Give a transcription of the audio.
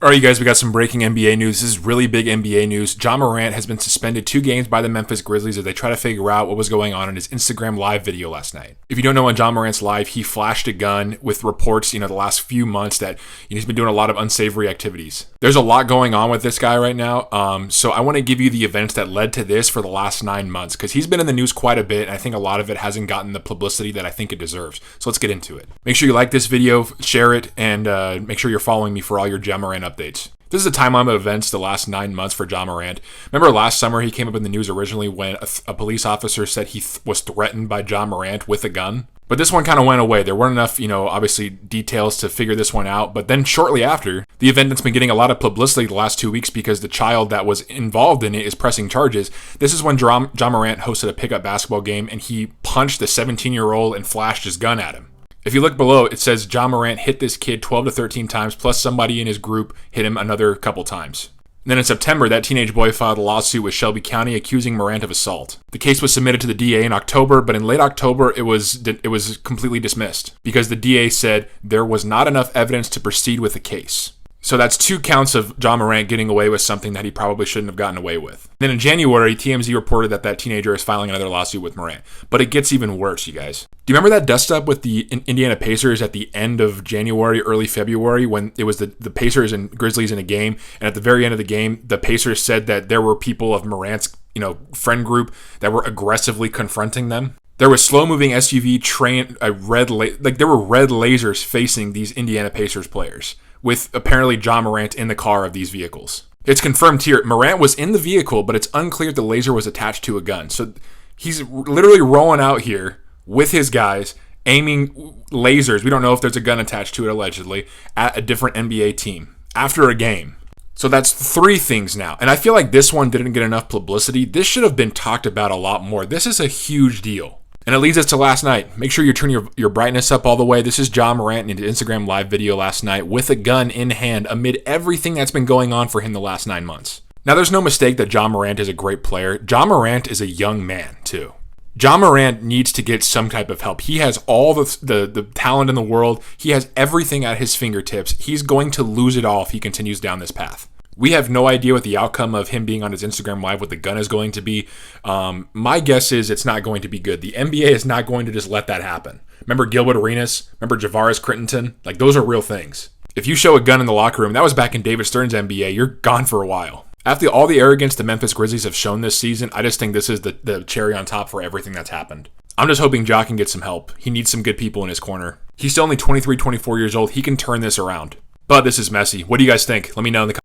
All right, you guys, we got some breaking NBA news. This is really big NBA news. Ja Morant has been suspended 2 games by the Memphis Grizzlies as they try to figure out what was going on in his Instagram live video last night. If you don't know, on Ja Morant's live, he flashed a gun with reports, the last few months that he's been doing a lot of unsavory activities. There's a lot going on with this guy right now. So I want to give you the events that led to this for the last 9 months, because he's been in the news quite a bit, and I think a lot of it hasn't gotten the publicity that I think it deserves. So let's get into it. Make sure you like this video, share it, and make sure you're following me for all your Ja Morant updates. This is a timeline of events the last 9 months for Ja Morant. Remember last summer he came up in the news originally when a police officer said he was threatened by Ja Morant with a gun? But this one kind of went away. There weren't enough, obviously details to figure this one out. But then shortly after, the event that's been getting a lot of publicity the last 2 weeks because the child that was involved in it is pressing charges. This is when Ja Morant hosted a pickup basketball game and he punched a 17-year-old and flashed his gun at him. If you look below, it says Ja Morant hit this kid 12 to 13 times, plus somebody in his group hit him another couple times. And then in September, that teenage boy filed a lawsuit with Shelby County accusing Morant of assault. The case was submitted to the DA in October, but in late October, it was completely dismissed because the DA said there was not enough evidence to proceed with the case. So that's 2 counts of Ja Morant getting away with something that he probably shouldn't have gotten away with. Then in January, TMZ reported that teenager is filing another lawsuit with Morant. But it gets even worse, you guys. Do you remember that dust-up with the Indiana Pacers at the end of January, early February, when it was the Pacers and Grizzlies in a game, and at the very end of the game, the Pacers said that there were people of Morant's friend group that were aggressively confronting them? There was slow-moving SUV there were red lasers facing these Indiana Pacers players, with apparently Ja Morant in the car of these vehicles. It's confirmed here, Morant was in the vehicle, but it's unclear if the laser was attached to a gun. So he's literally rolling out here with his guys, aiming lasers, we don't know if there's a gun attached to it allegedly, at a different NBA team after a game. So that's 3 things now. And I feel like this one didn't get enough publicity. This should have been talked about a lot more. This is a huge deal. And it leads us to last night. Make sure you turn your brightness up all the way. This is Ja Morant in his Instagram live video last night with a gun in hand amid everything that's been going on for him the last 9 months. Now, there's no mistake that Ja Morant is a great player. Ja Morant is a young man, too. Ja Morant needs to get some type of help. He has all the talent in the world. He has everything at his fingertips. He's going to lose it all if he continues down this path. We have no idea what the outcome of him being on his Instagram Live with the gun is going to be. My guess is it's not going to be good. The NBA is not going to just let that happen. Remember Gilbert Arenas? Remember Javaris Crittenton? Those are real things. If you show a gun in the locker room, that was back in David Stern's NBA, you're gone for a while. After all the arrogance the Memphis Grizzlies have shown this season, I just think this is the cherry on top for everything that's happened. I'm just hoping Ja can get some help. He needs some good people in his corner. He's still only 23, 24 years old. He can turn this around. But this is messy. What do you guys think? Let me know in the comments.